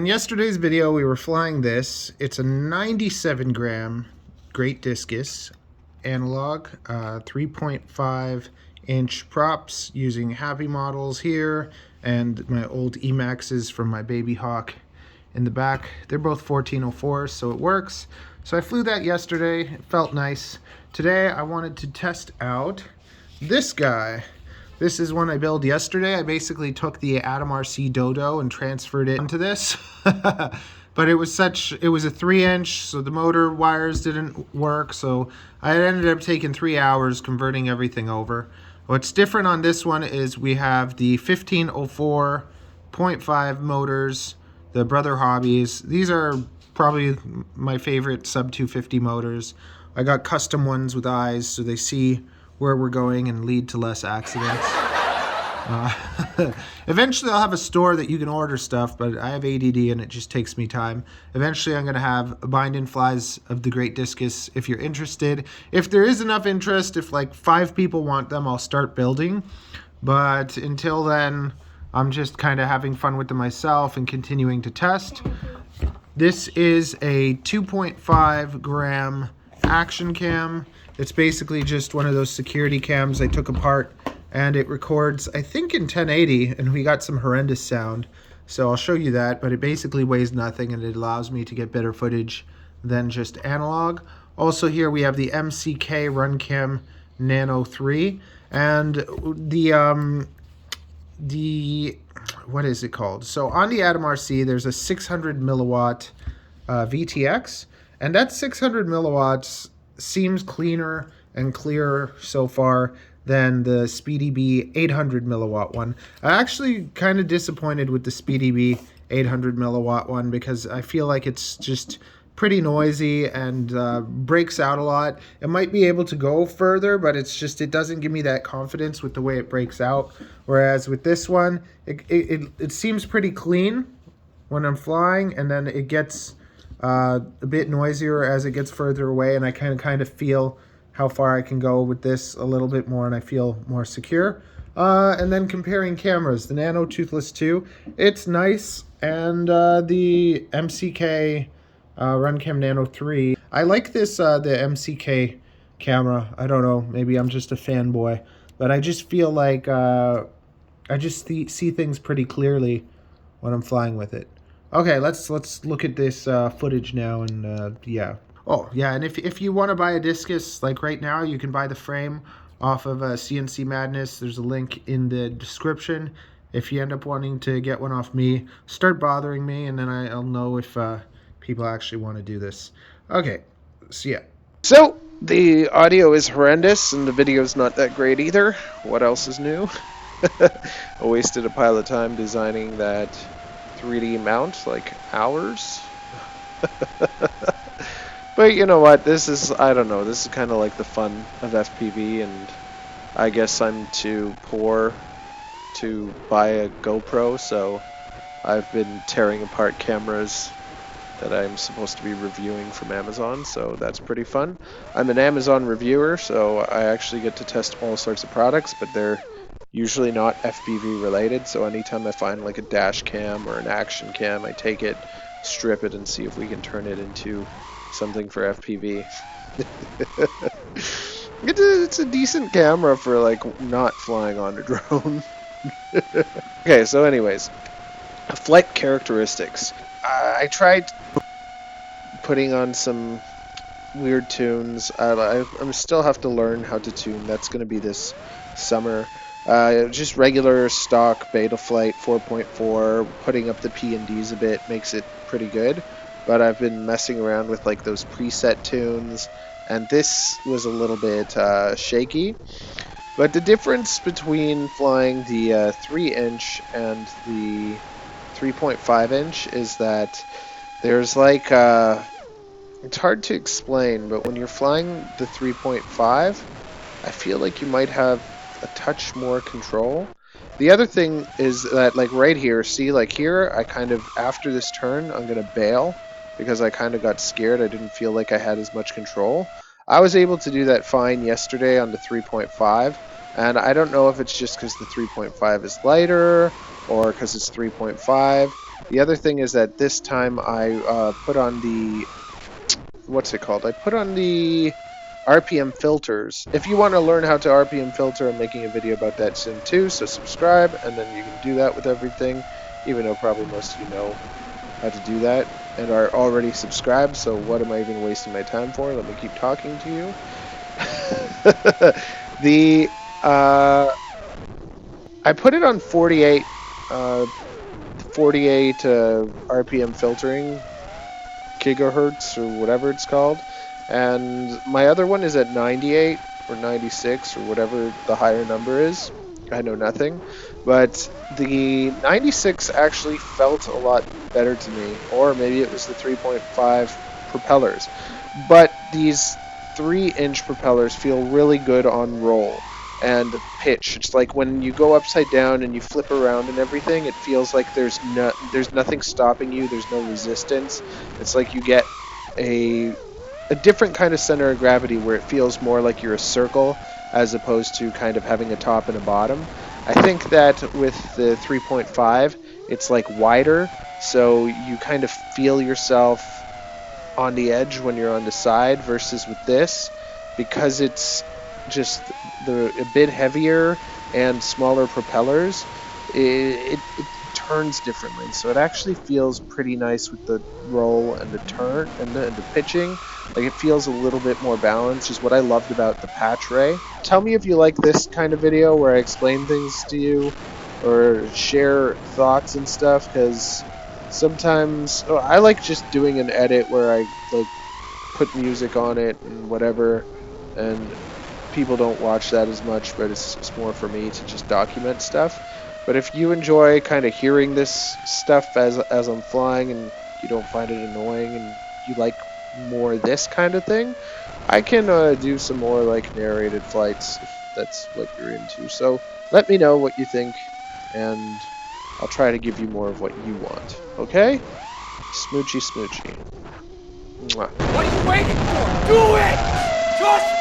In yesterday's video, we were flying this. It's a 97 gram Great Discus analog, 3.5 inch props using Happy models here, and my old Emaxes from my Baby Hawk in the back. They're both 1404, so it works. So I flew that yesterday. It felt nice. Today I wanted to test out this guy. This is one I built yesterday. I basically took the AtomRC Dodo and transferred it into this. But it was a 3-inch, so the motor wires didn't work. So I ended up taking 3 hours converting everything over. What's different on this one is we have the 1504.5 motors, the Brother Hobbies. These are probably my favorite sub 250 motors. I got custom ones with eyes so they see where we're going and lead to less accidents. Eventually I'll have a store that you can order stuff, but I have ADD and it just takes me time. Eventually I'm going to have bind-in flies of the Great Discus if you're interested. If there is enough interest, if like 5 people want them, I'll start building. But until then, I'm just kind of having fun with them myself and continuing to test. This is a 2.5 gram action cam. It's basically just one of those security cams I took apart, and it records, I think, in 1080, and we got some horrendous sound. So I'll show you that, but it basically weighs nothing, and it allows me to get better footage than just analog. Also here we have the MCK Runcam Nano 3, and the what is it called? So on the AtomRC, there's a 600 milliwatt VTX, and that 600 milliwatts seems cleaner and clearer so far than the SpeedyB 800 milliwatt one. I'm actually kind of disappointed with the SpeedyB 800 milliwatt one because I feel like it's just pretty noisy and breaks out a lot. It might be able to go further, but it doesn't give me that confidence with the way it breaks out. Whereas with this one, it seems pretty clean when I'm flying, and then it gets a bit noisier as it gets further away, and I kind of feel how far I can go with this a little bit more, and I feel more secure. And then comparing cameras, the Nano Toothless 2, it's nice, and the MCK Runcam Nano 3, I like this, the MCK camera. I don't know, maybe I'm just a fanboy, but I just feel like I just see things pretty clearly when I'm flying with it. Okay, let's look at this footage now, and yeah. Oh, yeah, and if you want to buy a Discus, like right now, you can buy the frame off of CNC Madness. There's a link in the description. If you end up wanting to get one off me, start bothering me, and then I'll know if people actually want to do this. Okay, so yeah. So, the audio is horrendous, and the video's not that great either. What else is new? I wasted a pile of time designing that 3D mount, like hours. But you know what, I don't know, this is kind of like the fun of FPV, and I guess I'm too poor to buy a GoPro, so I've been tearing apart cameras that I'm supposed to be reviewing from Amazon, so that's pretty fun. I'm an Amazon reviewer, so I actually get to test all sorts of products, but they're usually not FPV related, so anytime I find like a dash cam or an action cam, I take it, strip it, and see if we can turn it into something for FPV. It's a decent camera for like not flying on a drone. Okay, so anyways, flight characteristics. I tried putting on some weird tunes. I still have to learn how to tune. That's going to be this summer. Just regular stock Betaflight 4.4, putting up the P&Ds a bit makes it pretty good, but I've been messing around with like those preset tunes, and this was a little bit shaky. But the difference between flying the 3-inch and the 3.5 inch is that there's like it's hard to explain, but when you're flying the 3.5, I feel like you might have a touch more control. The other thing is that, like right here, see, like here, I kind of, after this turn, I'm gonna bail because I kind of got scared. I didn't feel like I had as much control. I was able to do that fine yesterday on the 3.5, and I don't know if it's just because the 3.5 is lighter or because it's 3.5, The other thing is that this time I put on the, what's it called? I put on the RPM filters. If you want to learn how to RPM filter, I'm making a video about that soon too, so subscribe, and then you can do that with everything, even though probably most of you know how to do that and are already subscribed, so what am I even wasting my time for? Let me keep talking to you. The I put it on 48 RPM filtering, gigahertz or whatever it's called, and my other one is at 98 or 96 or whatever the higher number is. I know nothing, but the 96 actually felt a lot better to me, or maybe it was the 3.5 propellers, but these 3-inch propellers feel really good on roll and pitch. It's like when you go upside down and you flip around and everything, it feels like there's nothing stopping you, there's no resistance. It's like you get a different kind of center of gravity where it feels more like you're a circle as opposed to kind of having a top and a bottom. I think that with the 3.5, it's like wider, so you kind of feel yourself on the edge when you're on the side, versus with this, because it's just a bit heavier and smaller propellers, it turns differently. So it actually feels pretty nice with the roll and the turn and the pitching. Like, it feels a little bit more balanced, is what I loved about the patch ray. Tell me if you like this kind of video where I explain things to you or share thoughts and stuff, because sometimes I like just doing an edit where I like put music on it and whatever, and people don't watch that as much, but it's more for me to just document stuff. But if you enjoy kind of hearing this stuff as I'm flying and you don't find it annoying and you like more this kind of thing, I can do some more like narrated flights if that's what you're into. So let me know what you think, and I'll try to give you more of what you want. Okay? Smoochy smoochy. Mwah. What are you waiting for? Do it! Just